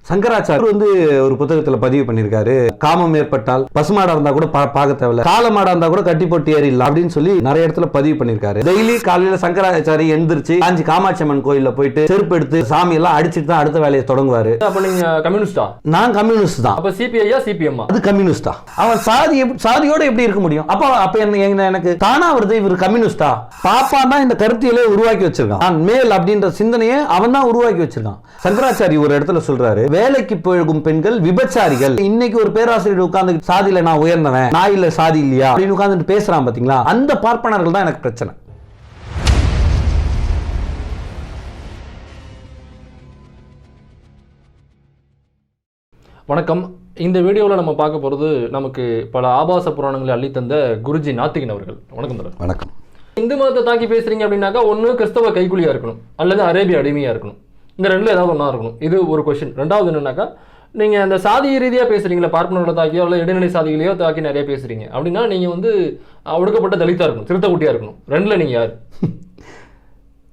சங்கராச்சார் வந்து ஒரு புத்தகத்துல பதிவு பண்ணியிருக்காரு. காமம் ஏற்பட்டால் பசுமாடா இருந்தா கூட பார்க்க தேவையில்ல, காலமாடா இருந்தா கூட கட்டி போட்டு ஏறிடலாம் அப்படின்னு சொல்லி நிறைய இடத்துல பதிவு பண்ணியிருக்காரு. டெய்லி காலையில சங்கராச்சாரி எழுந்திருச்சு காஞ்சி காமாட்சி அம்மன் கோயில்ல போயிட்டு செருப்பு எடுத்து சாமி எல்லாம் அடிச்சுட்டு தான் அடுத்த வேலையை தொடங்குவாரு. அப்ப நீங்க கம்யூனிஸ்டா? நான் கம்யூனிஸ்ட் தான். அப்ப சிபிஐயா சிபிஎம்? அது கம்யூனிஸ்டா. அவன் சாதியோட எப்படி இருக்க முடியும்? அப்ப எனக்கு தானா வருது இவர் கம்யூனிஸ்டா. பாப்பா தான் இந்த கருத்தியலை உருவாக்கி வச்சிருக்கான். நான் மேல் அப்படின்ற சிந்தனையை அவன் தான் உருவாக்கி வச்சிருக்கான். சங்கராச்சாரி ஒரு இடத்துல சொல்றாரு, வேலைக்கு போகும் பெண்கள் விபச்சாரிகள். இன்னைக்கு ஒரு பேராசிரியர் உட்கார்ந்து சாதியில நான் உயர்ந்தவன், நான் இல்ல சாதி இல்லையா அப்படின்னு உட்கார்ந்து பேசுறான் பாத்தீங்களா? அந்த பார்ப்பனர்கள் தான் எனக்கு பிரச்சனை. வணக்கம். இந்த வீடியோவில் நம்ம பார்க்க போகிறது நமக்கு பல ஆபாச புராணங்களை அள்ளித்தந்த குருஜி நாத்திகன் அவர்கள். வணக்கம் தர. வணக்கம். இந்து மதத்தை தாக்கி பேசுறீங்க அப்படின்னாக்கா ஒன்று கிறிஸ்தவ கைக்கூலியாக இருக்கணும் அல்லது அரேபிய அடிமையாக இருக்கணும். இந்த ரெண்டில் ஏதாவது ஒன்றா இருக்கணும். இது ஒரு கொஸ்டின். ரெண்டாவது என்னன்னாக்கா, நீங்கள் அந்த சாதி ரீதியாக பேசுகிறீங்களா, பார்ப்பனோட தாக்கியோ இல்லை இடைநிலை சாதிகளையோ தாக்கி நிறைய பேசுகிறீங்க அப்படின்னா நீங்கள் வந்து ஒடுக்கப்பட்ட தலித்தாக இருக்கணும், சிறுத்தை குட்டியாக இருக்கணும். ரெண்டில் நீங்கள் யார்?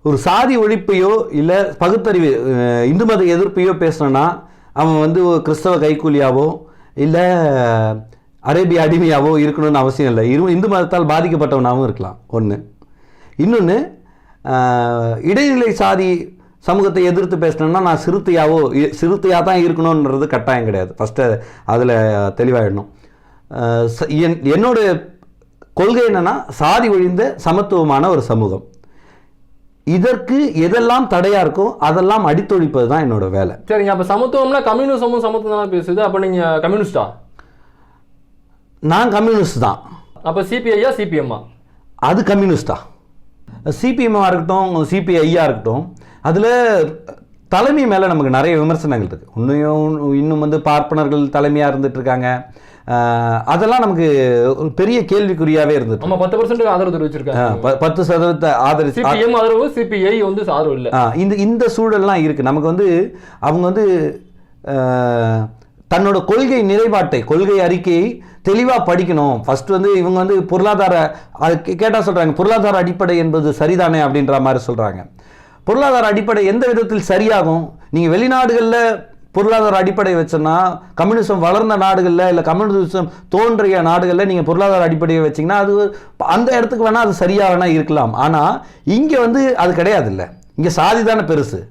ஒரு சாதி ஒழிப்பையோ இல்லை பகுத்தறிவு இந்து மத எதிர்ப்பையோ பேசணும்னா அவன் வந்து கிறிஸ்தவ கைக்கூலியாவோ இல்லை அரேபிய அடிமையாவோ இருக்கணும்னு அவசியம் இல்லை. இந்து மதத்தால் பாதிக்கப்பட்டவனாகவும் இருக்கலாம். ஒன்று. இன்னொன்று, இடைநிலை சாதி சமூகத்தை எதிர்த்து பேசணும்னா நான் சிறுத்தையாக தான் இருக்கணுன்றது கட்டாயம் கிடையாது. ஃபஸ்ட்டு அதில் தெளிவாகிடணும். என்னோட கொள்கை என்னென்னா சாதி ஒழிந்த சமத்துவமான ஒரு சமூகம். இதற்கு எதெல்லாம் தடையா இருக்கோ அதெல்லாம் அடித்தொழிப்பது தான் என்னோட வேலை. சரிங்க. அப்ப சமத்துவம்னா கம்யூனிசமும் சமத்துவம் பேசுது. அப்ப நீங்க கம்யூனிஸ்டா? நான் கம்யூனிஸ்ட் தான். அப்ப சிபிஐயா சிபிஎம்மா? அது கம்யூனிஸ்டா. சிபிஎம்மா இருக்கட்டும், சிபிஐயா இருக்கட்டும், அதில் தலைமை மேலே நமக்கு நிறைய விமர்சனங்கள் இருக்குது. இன்னும் வந்து பார்ப்பனர்கள் தலைமையாக இருந்துட்டு இருக்காங்க. அதெல்லாம் நமக்கு ஒரு பெரிய கேள்விக்குறியாவே இருந்தது. 10% ஆதரவு தெரிவிச்சிருக்காங்க. 10% ஆதரவு. சிபிஎம் ஆதரவு, சிபிஐ வந்து ஆதரவு இல்லை. இந்த சூழல்லாம் இருக்கு. நமக்கு வந்து அவங்க வந்து தன்னோட கொள்கை நிலைப்பாட்டை, கொள்கை அறிக்கையை தெளிவாக படிக்கணும். ஃபர்ஸ்ட் வந்து இவங்க வந்து பொருளாதார கேட்டால் சொல்கிறாங்க, பொருளாதார அடிப்படை என்பது சரிதானே அப்படின்ற மாதிரி சொல்கிறாங்க. பொருளாதார அடிப்படை எந்த விதத்தில் சரியாகும்? நீங்கள் வெளிநாடுகளில் பொருளாதார அடிப்படை வச்சோன்னா, கம்யூனிசம் வளர்ந்த நாடுகளில் இல்லை கம்யூனிசம் தோன்றிய நாடுகளில் நீங்கள் பொருளாதார அடிப்படையை வச்சிங்கன்னா அது அந்த இடத்துக்கு வேணால் அது சரியாக வேணால் இருக்கலாம். ஆனால் இங்கே வந்து அது கிடையாது. இல்லை, இங்கே சாதி தானே பெருசு.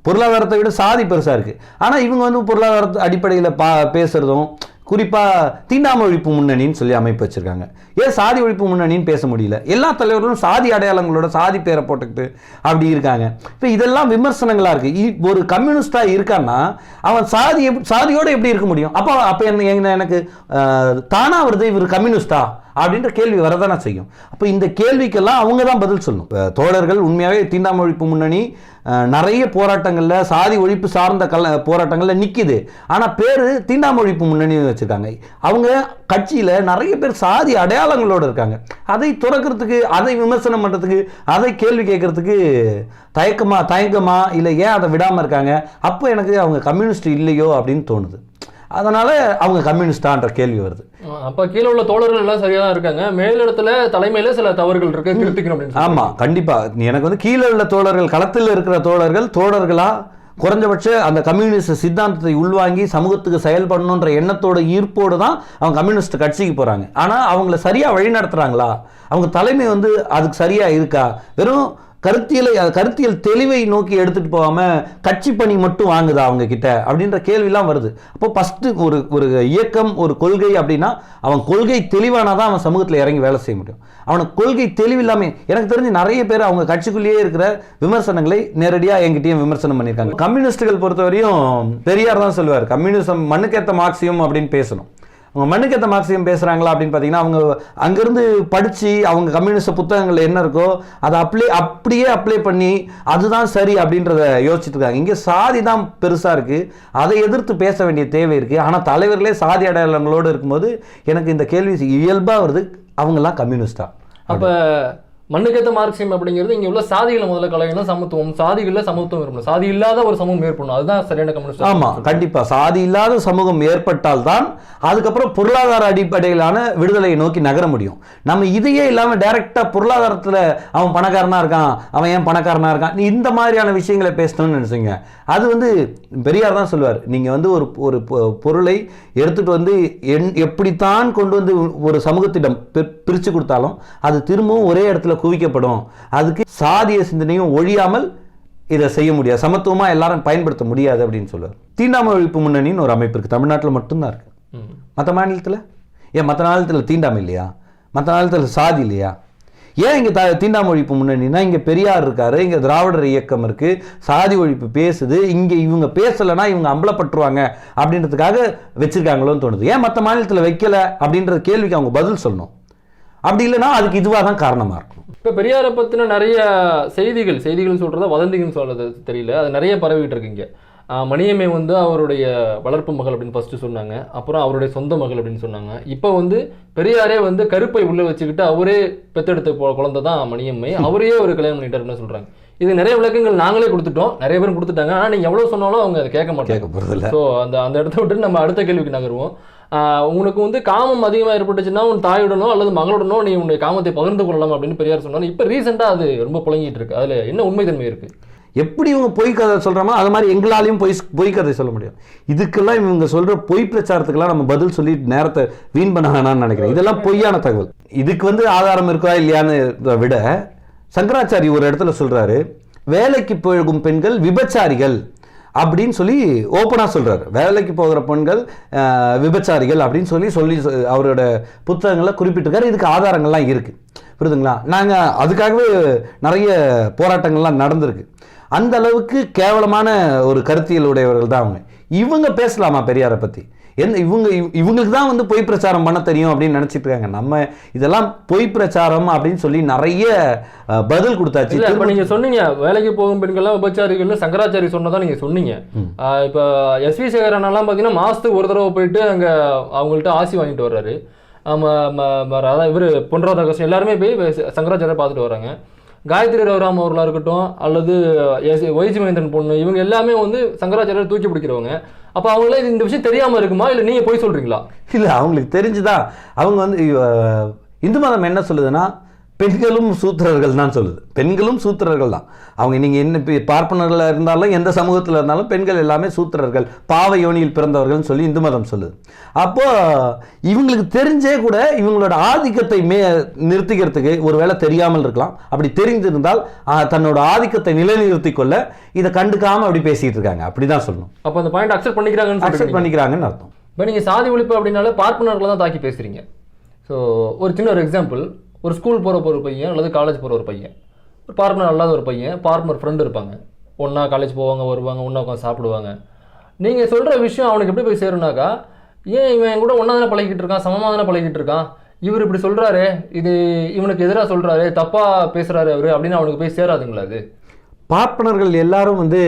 பொருளாதாரத்தை விட சாதி பெருசாக இருக்குது. ஆனால் இவங்க வந்து பொருளாதார அடிப்படையில் பேசுகிறதும், குறிப்பாக தீண்டாமை ஒழிப்பு முன்னணின்னு சொல்லி அமைப்பு வச்சுருக்காங்க. ஏன் சாதி ஒழிப்பு முன்னணின்னு பேச முடியல? எல்லா தலைவர்களும் சாதி அடையாளங்களோட சாதி பேரை போட்டுக்கிட்டு அப்படி இருக்காங்க. இப்போ இதெல்லாம் விமர்சனங்களாக இருக்குது. ஒரு கம்யூனிஸ்டாக இருக்கான்னா அவன் சாதியோடு எப்படி இருக்க முடியும்? அப்போ எனக்கு தானா வருது இவர் கம்யூனிஸ்டா அப்படின்ற கேள்வி வரதானே செய்யும். அப்போ இந்த கேள்விக்கெல்லாம் அவங்க தான் பதில் சொல்லணும். தோழர்கள் உண்மையாகவே தீண்டாமை ஒழிப்பு முன்னணி நிறைய போராட்டங்களில் சாதி ஒழிப்பு சார்ந்த போராட்டங்களில் நிற்கிது. ஆனால் பேர் தீண்டாமை ஒழிப்பு முன்னணி வச்சுருக்காங்க. அவங்க கட்சியில் நிறைய பேர் சாதி அடையாளங்களோடு இருக்காங்க. அதை துறக்கிறதுக்கு, அதை விமர்சனம் பண்ணுறதுக்கு, அதை கேள்வி கேட்கறதுக்கு தயக்கமா இல்லை ஏன் அதை விடாமல் இருக்காங்க? அப்போ எனக்கு அவங்க கம்யூனிஸ்ட் இல்லையோ அப்படின்னு தோணுது. அதனால அவங்க கம்யூனிஸ்டான்ற கேள்வி வருது. அப்ப கீழே உள்ள தோழர்கள் எல்லாம் சரியா தான் இருக்காங்க, மேலிடத்துல தலைமையில சில தவறுகள் இருக்கு, திருத்திக்கணும் அப்படின்னு. ஆமா, கண்டிப்பா. எனக்கு வந்து கீழே உள்ள தோழர்கள், களத்தில் இருக்கிற தோழர்களா குறைஞ்சபட்ச அந்த கம்யூனிஸ்ட் சித்தாந்தத்தை உள்வாங்கி சமூகத்துக்கு செயல்படணுன்ற எண்ணத்தோட ஈர்ப்போடு தான் அவங்க கம்யூனிஸ்ட் கட்சிக்கு போறாங்க. ஆனா அவங்கள சரியா வழி நடத்துறாங்களா? அவங்க தலைமை வந்து அதுக்கு சரியா இருக்கா? வெறும் கருத்தியல் தெளிவை நோக்கி எடுத்துட்டு போகாம கட்சி பணி மட்டும் வாங்குதா அவங்க கிட்ட அப்படின்ற கேள்விலாம் வருது. அப்போ ஃபர்ஸ்ட் ஒரு இயக்கம், ஒரு கொள்கை அப்படின்னா அவன் கொள்கை தெளிவானாதான் அவன் சமூகத்தில் இறங்கி வேலை செய்ய முடியும். அவனுக்கு கொள்கை தெளிவில்லாமே எனக்கு தெரிஞ்சு நிறைய பேர் அவங்க கட்சிக்குள்ளேயே இருக்கிற விமர்சனங்களை நேரடியாக என்கிட்டயும் விமர்சனம் பண்ணியிருக்காங்க. கம்யூனிஸ்டுகள் பொறுத்தவரையும் பெரியார் தான் சொல்லுவார், கம்யூனிசம் மண்ணுக்கேற்ற மார்க்சியம் அப்படின்னு பேசணும். அவங்க மண்ணுக்கேற்ற மார்க்சியம் பேசுகிறாங்களா அப்படின்னு பார்த்தீங்கன்னா, அவங்க அங்கேருந்து படித்து அவங்க கம்யூனிஸ்ட் புத்தகங்கள் என்ன இருக்கோ அதை அப்படியே அப்ளை பண்ணி அதுதான் சரி அப்படின்றத யோசிச்சுட்டு இருக்காங்க. இங்கே சாதி தான் பெருசாக இருக்குது, அதை எதிர்த்து பேச வேண்டிய தேவை இருக்குது. ஆனால் தலைவர்களே சாதி அடையாளங்களோடு இருக்கும்போது எனக்கு இந்த கேள்வி இயல்பாக வருது, அவங்கெல்லாம் கம்யூனிஸ்டா? அப்போ மண்ணுக்கேத்த மார்க்சியம் அப்படிங்கிறது இங்க உள்ள சாதிகளை முதல்ல கலையணும், சமத்துவம், சாதிகள்ல சமத்துவம் இருக்கணும், சாதி இல்லாத ஒரு சமூகம் ஏற்படணும், அதுதான் சரியான கம்யூனிஸ்ட். ஆமா, கண்டிப்பா சாதி இல்லாத சமூகம் ஏற்பட்டால்தான் அதுக்கப்புறம் பொருளாதார அடிப்படையிலான விடுதலையை நோக்கி நகர முடியும். நம்ம இதையே இல்லாம டைரக்டா பொருளாதாரத்துல அவன் பணக்காரனா இருக்கான், அவன் ஏன் பணக்காரனா இருக்கான், நீ இந்த மாதிரியான விஷயங்களை பேசணும்னு நினைச்சீங்க, அது வந்து பெரியார் தான் சொல்லுவார். நீங்க வந்து ஒரு பொருளை எடுத்துட்டு வந்து எப்படித்தான் கொண்டு வந்து ஒரு சமூகத்திடம் பிரிச்சு கொடுத்தாலும் அது திரும்பவும் ஒரே இடத்துல குவிக்கப்படும். அதுக்கு சாதிய சிந்தனையும் ஒழியாமல் இதை செய்ய முடியாது, சமத்துவமா எல்லாரும் பயன்படுத்த முடியாது அப்படின்னு சொல்லுவார். தீண்டாமை ஒழிப்பு முன்னணின்னு ஒரு அமைப்பு இருக்கு, தமிழ்நாட்டில் மட்டும்தான் இருக்கு. மற்ற மாநிலத்தில் ஏன் மற்ற மாநிலத்தில் தீண்டாமை இல்லையா, மற்ற மாநிலத்தில் சாதி இல்லையா? ஏன் இங்கே தீண்டாமை ஒழிப்பு முன்னணினா இங்கே பெரியார் இருக்காரு, இங்கே திராவிடர் இயக்கம் இருக்கு, சாதி ஒழிப்பு பேசுது, இங்கே இவங்க பேசலைன்னா இவங்க அம்பலப்பட்டுருவாங்க அப்படின்றதுக்காக வச்சிருக்காங்களோன்னு தோணுது. ஏன் மற்ற மாநிலத்தில் வைக்கல அப்படின்ற கேள்விக்கு அவங்க பதில் சொல்லணும். அப்படி இல்லைன்னா அதுக்கு இதுவாக தான் காரணமாக இருக்கும். இப்போ பெரியாரை பற்றின நிறைய செய்திகள் சொல்கிறத வதந்திகள்னு சொல்கிறது தெரியல, அது நிறைய பரவிட்டு இருக்குங்க. மணியம்மை வந்து அவருடைய வளர்ப்பு மகள் அப்படின்னு ஃபர்ஸ்ட் சொன்னாங்க, அப்புறம் அவருடைய சொந்த மகள் அப்படின்னு சொன்னாங்க. இப்போ வந்து பெரியாரே வந்து கருப்பை உள்ள வச்சுக்கிட்டு அவரே பெத்தெடுத்த குழந்தை தான் மணியம்மை, அவரையே ஒரு கல்யாணம் பண்ணிட்டாருன்னு சொல்றாங்க. இது நிறைய விளக்கங்கள் நாங்களே கொடுத்துட்டோம், நிறைய பேரும் கொடுத்துட்டாங்க. ஆனால் நீங்கள் எவ்வளோ சொன்னாலும் அவங்க அதை கேட்க மாட்டாங்க. ஸோ அந்த இடத்த விட்டு நம்ம அடுத்த கேள்விக்கு நகருவோம். உனக்கு வந்து காமம் அதிகமாக ஏற்பட்டுச்சுன்னா உன் தாயுடனோ அல்லது மகளுடனோ நீ உன்னுடைய காமத்தை பகிர்ந்து கொள்ளலாம் அப்படின்னு பெரியார் சொன்னாலும் இப்போ ரீசெண்டாக அது ரொம்ப புழங்கிட்டு இருக்கு. அதில் என்ன உண்மைத்தன்மை இருக்கு? எப்படி இவங்க பொய் கதை சொல்கிறோமோ அது மாதிரி எங்களாலையும் பொய் கதை சொல்ல முடியும். இதுக்கெல்லாம் இவங்க சொல்கிற பொய் பிரச்சாரத்துக்கெல்லாம் நம்ம பதில் சொல்லி நேரத்தை வீண் பண்ண வேணாம்னு நினைக்கிறேன். இதெல்லாம் பொய்யான தகவல். இதுக்கு வந்து ஆதாரம் இருக்கா இல்லையான்னு விட சங்கராச்சாரி ஒரு இடத்துல சொல்கிறாரு, வேலைக்கு போகும் பெண்கள் விபச்சாரிகள் அப்படின்னு சொல்லி ஓப்பனாக சொல்கிறார். வேலைக்கு போகிற பெண்கள் விபச்சாரிகள் அப்படின்னு சொல்லி அவரோட புத்தகங்களில் குறிப்பிட்டிருக்காரு. இதுக்கு ஆதாரங்கள்லாம் இருக்குது, புரியுதுங்களா? நாங்கள் அதுக்காகவே நிறைய போராட்டங்கள்லாம் நடந்திருக்கு. அந்த அளவுக்கு கேவலமான ஒரு கருத்தியல் உடையவர்கள் தான் அவங்க. இவங்க பேசலாமா பெரியாரை பற்றி? இவங்களுக்கு தான் வந்து பொய் பிரச்சாரம் பண்ண தெரியும் அப்படின்னு நினைச்சிட்டு இருக்காங்க. நம்ம இதெல்லாம் பொய் பிரச்சாரம் அப்படின்னு சொல்லி நிறைய பதில் கொடுத்தாச்சு. இப்ப நீங்க சொன்னீங்க வேலைக்கு போகும் பெண்கள்லாம் விபச்சாரிகள்னு சங்கராச்சாரி சொன்னதான் நீங்க சொன்னீங்க. இப்ப எஸ்வி சேகரன் எல்லாம் பாத்தீங்கன்னா மாசத்துக்கு ஒரு தடவை போயிட்டு அங்க அவங்கள்ட்ட ஆசி வாங்கிட்டு வர்றாரு. அதான் இவரு பொன் ராதாகிருஷ்ணன் எல்லாருமே போய் சங்கராச்சாரியை பார்த்துட்டு வர்றாங்க. காயத்ரி ரகுராம் அவர்களாக இருக்கட்டும் அல்லது ஒய்ஜி மகேந்திரன் பொண்ணு, இவங்க எல்லாமே வந்து சங்கராச்சாரியர் தூக்கி பிடிக்கிறவங்க. அப்போ அவங்களே இந்த விஷயம் தெரியாமல் இருக்குமா, இல்லை நீங்கள் போய் சொல்கிறீங்களா? இல்லை, அவங்களுக்கு தெரிஞ்சுதான். அவங்க வந்து இந்து மதம் என்ன சொல்லுதுன்னா பெண்களும் சூத்திரர்கள் தான் சொல்லுது. பெண்களும் சூத்திரர்கள் தான். அவங்க நீங்கள் என்ன பார்ப்பனர்களாக இருந்தாலும் எந்த சமூகத்தில் இருந்தாலும் பெண்கள் எல்லாமே சூத்திரர்கள், பாவ யோனியில் பிறந்தவர்கள்னு சொல்லி இந்து மதம் சொல்லுது. அப்போது இவங்களுக்கு தெரிஞ்சே கூட இவங்களோட ஆதிக்கத்தை நிறுத்திக்கிறதுக்கு ஒரு வேளை தெரியாமல் இருக்கலாம். அப்படி தெரிந்திருந்தால் தன்னோட ஆதிக்கத்தை நிலைநிறுத்தி கொள்ள இதை கண்டுக்காமல் அப்படி பேசிகிட்டு இருக்காங்க. அப்படி தான் சொல்லணும். அப்போ அந்த பாயிண்ட் அக்செப்ட் பண்ணிக்கிறாங்கன்னு அர்த்தம். இப்போ நீங்கள் சாதி ஒழிப்பு அப்படின்னாலே பார்ப்பனர்களை தான் தாக்கி பேசுகிறீங்க. ஸோ ஒரு சின்ன ஒரு எக்ஸாம்பிள், ஒரு ஸ்கூல் போகிற ஒரு பையன் அல்லது காலேஜ் போகிற ஒரு பையன், ஒரு பார்ப்பனர் அல்லாத ஒரு பையன், பார்ப்பனர் ஃப்ரெண்டு இருப்பாங்க, ஒன்றா காலேஜ் போவாங்க, வருவாங்க, ஒன்றா உட்காந்து சாப்பிடுவாங்க. நீங்கள் சொல்கிற விஷயம் அவனுக்கு எப்படி போய் சேருனாக்கா, ஏன் இவன் என் கூட ஒன்றா தானே பழகிட்டு இருக்கான், சமமாக தானே பழகிட்டு இருக்கான், இவர் இப்படி சொல்கிறாரு, இது இவனுக்கு எதிராக சொல்கிறாரு, தப்பாக பேசுகிறாரு அவர் அப்படின்னு அவனுக்கு போய் சேராதுங்களா? அது பார்ப்பனர்கள் எல்லாரும் வந்து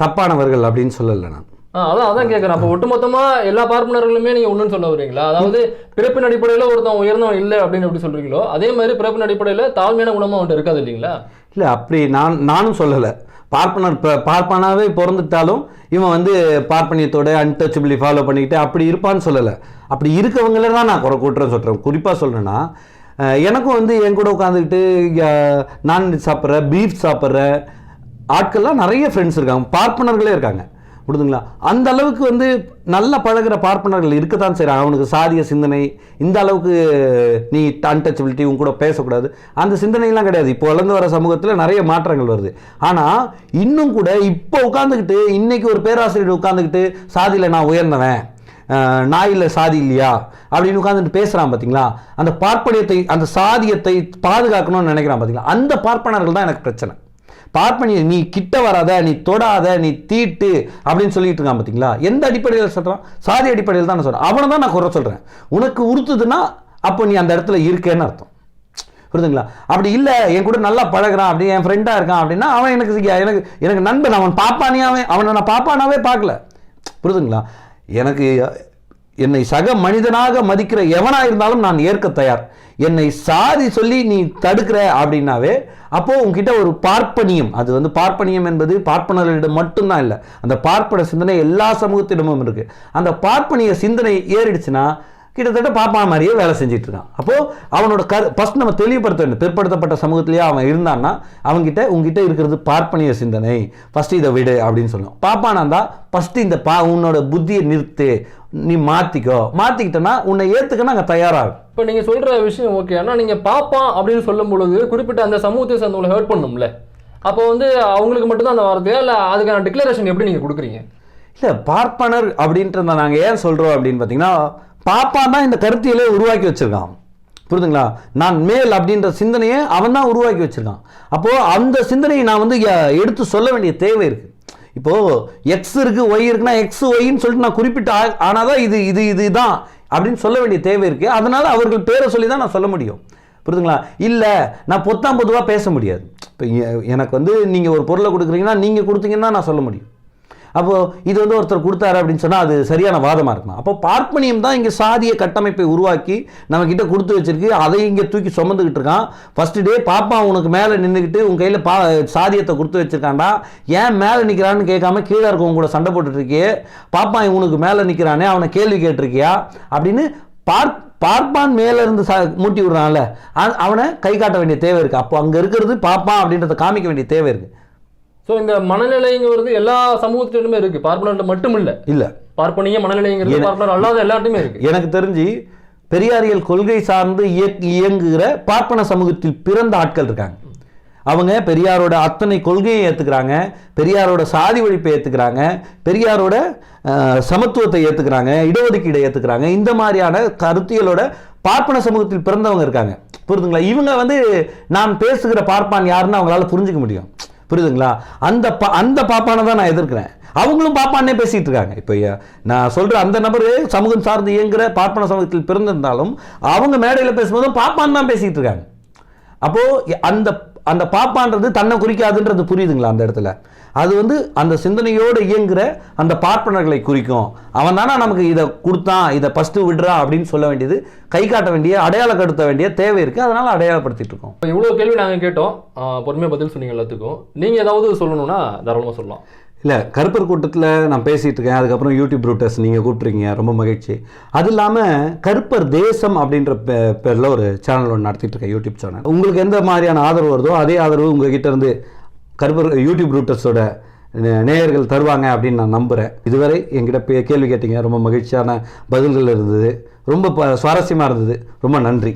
தப்பானவர்கள் அப்படின்னு சொல்லலை நான். அதான் கேட்குறேன். அப்போ ஒட்டுமொத்தமா எல்லா பார்ப்பனர்களுமே நீங்க ஒண்ணுன்னு சொல்ல வரீங்களா? அதாவது பிறப்பின் அடிப்படையில ஒருத்தன் உயர்ந்தவன் இல்லை அப்படின்னு எப்படி சொல்றீங்களோ அதே மாதிரி பிறப்பின் அடிப்படையில தாழ்மையான குணமா அவன்கிட்ட இருக்காது இல்லைங்களா? இல்லை, அப்படி நானும் சொல்லலை. பார்ப்பனாவே பிறந்துட்டாலும் இவன் வந்து பார்ப்பனியத்தோட அன்டச்சபிளி ஃபாலோ பண்ணிக்கிட்டு அப்படி இருப்பான்னு சொல்லலை. அப்படி இருக்கவங்கள தான் நான் குற்றம் சொல்கிறேன். குறிப்பாக சொல்லணும்னா எனக்கும் வந்து என் கூட உட்காந்துக்கிட்டு நான்வெஜ் சாப்பிட்ற, பீஃப் சாப்பிட்ற ஆட்கள்லாம் நிறைய ஃப்ரெண்ட்ஸ் இருக்காங்க, பார்ப்பனர்களே இருக்காங்க, புரியுதுங்களா? அந்த அளவுக்கு வந்து நல்ல பழகிற பார்ப்பனர்கள் இருக்கத்தான் செய்கிறாங்க. அவனுக்கு சாதிய சிந்தனை இந்த அளவுக்கு நீ அன்டச்சபிலிட்டி உன் கூட பேசக்கூடாது அந்த சிந்தனைலாம் கிடையாது. இப்போ வளர்ந்து வர சமூகத்தில் நிறைய மாற்றங்கள் வருது. ஆனால் இன்னும் கூட இப்போ உட்காந்துக்கிட்டு இன்னைக்கு ஒரு பேராசிரியர் உட்காந்துக்கிட்டு சாதியில் நான் உயர்ந்தவன், நாயில் சாதி இல்லையா அப்படின்னு உட்காந்துட்டு பேசுகிறான் பார்த்தீங்களா? அந்த பார்ப்பனியத்தை அந்த சாதியத்தை பாதுகாக்கணும்னு நினைக்கிறான் பார்த்தீங்களா? அந்த பார்ப்பனர்கள் தான் எனக்கு பிரச்சனை. பார்ப்பனிய நீ கிட்ட வராத, நீ தொடாத, நீ தீட்டு அப்படின்னு சொல்லிட்டு இருக்கான் பார்த்தீங்களா? எந்த அடிப்படையில் சொல்கிறான்? சாதி அடிப்படையில் தான் நான் சொல்கிறேன். அவனை தான் நான் குறை சொல்கிறேன். உனக்கு உறுத்துதுன்னா அப்போ நீ அந்த இடத்துல இருக்கேன்னு அர்த்தம், புரியுதுங்களா? அப்படி இல்லை என் கூட நல்லா பழகிறான், அப்படி என் ஃப்ரெண்டாக இருக்கான் அப்படின்னா அவன் எனக்கு நண்பன், அவன் பாப்பானியாவே, அவனை நான் பாப்பானாவே பார்க்கல, புரியுதுங்களா? எனக்கு என்னை சக மனிதனாக மதிக்கிற எவனா இருந்தாலும் நான் ஏற்க தயார். என்னை சாதி சொல்லி நீ தடுக்கிற அப்படின்னாவே அப்போ உங்ககிட்ட ஒரு பார்ப்பனியம், அது வந்து பார்ப்பனியம் என்பது பார்ப்பனர்களிடம் மட்டும்தான் இல்லை, அந்த பார்ப்பன சிந்தனை எல்லா சமூகத்திடமும் இருக்கு. அந்த பார்ப்பனிய சிந்தனை ஏறிடுச்சுன்னா கிட்டத்தட்ட பாப்பான மாதிரியே வேலை செஞ்சுட்டு இருக்கான். அப்போ அவனோட ஃபர்ஸ்ட் நம்ம தெளிவுபடுத்த வேண்டும். பிற்படுத்தப்பட்ட சமூகத்திலேயே அவன் இருந்தான்னா அவங்ககிட்ட உங்ககிட்ட இருக்கிறது பார்ப்பனிய சிந்தனை, ஃபர்ஸ்ட் இதை விடு அப்படின்னு சொல்லணும். பாப்பானா தான் ஃபர்ஸ்ட் இந்த உன்னோட புத்தியை நிறுத்து, நீ மாத்திக்கிட்டனா உன்னை ஏத்துக்க நாங்கள் தயாராகும். இப்போ நீங்க சொல்ற விஷயம் ஓகே, ஆனால் நீங்க பாப்பான் அப்படின்னு சொல்லும் பொழுது குறிப்பிட்ட அந்த சமூகத்தை சேர்ந்தவங்களை ஹர்ட் பண்ணும்ல, அப்போ வந்து அவங்களுக்கு மட்டும்தான் அந்த வார்த்தையா இல்லை அதுக்கான டிக்ளரேஷன் எப்படி நீங்க கொடுக்குறீங்க? இல்லை, பார்ப்பனர் அப்படின்றத நாங்கள் ஏன் சொல்றோம் அப்படின்னு பார்த்தீங்கன்னா, பாப்பான் தான் இந்த கருத்தியலே உருவாக்கி வச்சிருக்கான். புரியுதுங்களா? நான் மேல் அப்படின்ற சிந்தனையை அவன் தான் உருவாக்கி வச்சிருக்கான். அப்போ அந்த சிந்தனையை நான் வந்து எடுத்து சொல்ல வேண்டிய தேவை இருக்கு. இப்போ எக்ஸ் இருக்கு, ஒய் இருக்குன்னா எக்ஸ் ஒய்ன்னு சொல்லிட்டு நான் குறிப்பிட்டு ஆனாதான் இதுதான் அப்படின்னு சொல்ல வேண்டிய தேவை இருக்கு. அதனால அவர்கள் பேரை சொல்லி தான் நான் சொல்ல முடியும். புரியுதுங்களா? இல்லை, நான் பொதுவாக பேச முடியாது. இப்போ எனக்கு வந்து நீங்கள் ஒரு பொருளை கொடுக்குறீங்கன்னா நீங்கள் கொடுத்தீங்கன்னா நான் சொல்ல முடியும். அப்போ இது வந்து ஒருத்தர் கொடுத்தாரு அப்படின்னு சொன்னால் அது சரியான வாதமாக இருக்கணும். அப்போ பார்ப்பனியம் தான் இங்கே சாதிய கட்டமைப்பை உருவாக்கி நம்ம கிட்ட கொடுத்து வச்சிருக்கு. அதை இங்கே தூக்கி சுமந்துக்கிட்டு இருக்கான். ஃபர்ஸ்ட் டே பாப்பா உனக்கு மேலே நின்றுக்கிட்டு உன் கையில் சாதியத்தை கொடுத்து வச்சிருக்காண்டா, ஏன் மேலே நிற்கிறான்னு கேட்காம கீழே இருக்கவங்க கூட சண்டை போட்டுட்டு இருக்கியே, பாப்பா உனக்கு மேலே நிற்கிறானே அவனை கேள்வி கேட்டிருக்கியா அப்படின்னு பார்ப்பான் மேல இருந்து மூட்டி விடுறான்ல, அவனை கை காட்ட வேண்டிய தேவை இருக்கு. அப்போ அங்கே இருக்கிறது பாப்பான் அப்படின்றத காமிக்க வேண்டிய தேவை இருக்கு. ஸோ இந்த மனநிலைங்கிறது எல்லா சமூகத்திலுமே இருக்கு, பார்ப்பனர்கிட்ட மட்டும் இல்லை. பார்ப்பனிய மனநிலைங்கிறது பார்ப்பனர் அல்லாத எல்லாருமே இருக்கு. எனக்கு தெரிஞ்சு பெரியாரியல் கொள்கை சார்ந்து இயங்குகிற பார்ப்பன சமூகத்தில் பிறந்த ஆட்கள் இருக்காங்க. அவங்க பெரியாரோட அத்தனை கொள்கையை ஏற்றுக்கிறாங்க, பெரியாரோட சாதி ஒழிப்பை ஏற்றுக்கிறாங்க, பெரியாரோட சமத்துவத்தை ஏற்றுக்கிறாங்க, இடஒதுக்கீடை ஏற்றுக்கிறாங்க. இந்த மாதிரியான கருத்தியலோட பார்ப்பன சமூகத்தில் பிறந்தவங்க இருக்காங்க. புரியுதுங்களா? இவங்க வந்து நான் பேசுகிற பார்ப்பான் யாருன்னு அவங்களால புரிஞ்சுக்க முடியும். புரியுதுங்களா? அந்த பாப்பானை தான் நான் எதிர்க்கிறேன். அவங்களும் பாப்பானே பேசிட்டு இருக்காங்க. இப்போ நான் சொல்ற அந்த நபர் சமூகம் சார்ந்து இயங்குற பார்ப்பன சமூகத்தில் பிறந்திருந்தாலும் அவங்க மேடையில் பேசும்போதும் பாப்பான் தான் பேசிட்டு இருக்காங்க. அப்போ அந்த பாப்பான்றது தன்னை குறிக்காதுன்றது புரியுதுங்களா? அந்த இடத்துல அது வந்து அந்த சிந்தனையோடு இயங்குற அந்த பார்ப்பனர்களை குறிக்கும். அவன் தானே நமக்கு இதை கொடுத்தான், இதை ஃபர்ஸ்ட் விடுறா அப்படின்னு சொல்ல வேண்டியது, கை காட்ட வேண்டிய, அடையாளப்படுத்த வேண்டிய தேவை இருக்கு. அதனால அடையாளப்படுத்திட்டு இருக்கோம். இவ்வளவு கேள்வி நாங்கள் கேட்டோம், பொறுமையாக பதில் சொன்னீங்க எல்லாத்துக்கும். நீங்க ஏதாவது சொல்லணும்னா தாராளமாக சொல்லலாம். இல்லை, கருப்பர் கூட்டத்தில் நான் பேசிகிட்டு இருக்கேன். அதுக்கப்புறம் யூடியூப் ரூட்டர்ஸ் நீங்கள் கூப்பிட்ருக்கீங்க, ரொம்ப மகிழ்ச்சி. அது இல்லாமல் கருப்பர் தேசம் அப்படின்ற பேரில் ஒரு சேனல் ஒன்று நடத்திட்டு இருக்கேன், யூடியூப் சேனல். உங்களுக்கு எந்த மாதிரியான ஆதரவு வருதோ அதே ஆதரவு உங்ககிட்ட இருந்து கருப்பர் யூடியூப் ரூட்டர்ஸோட நேயர்கள் தருவாங்க அப்படின்னு நான் நம்புகிறேன். இதுவரை என்கிட்ட கேள்வி கேட்டீங்க, ரொம்ப மகிழ்ச்சியான பதில்கள் இருந்தது, ரொம்ப சுவாரஸ்யமாக இருந்தது. ரொம்ப நன்றி.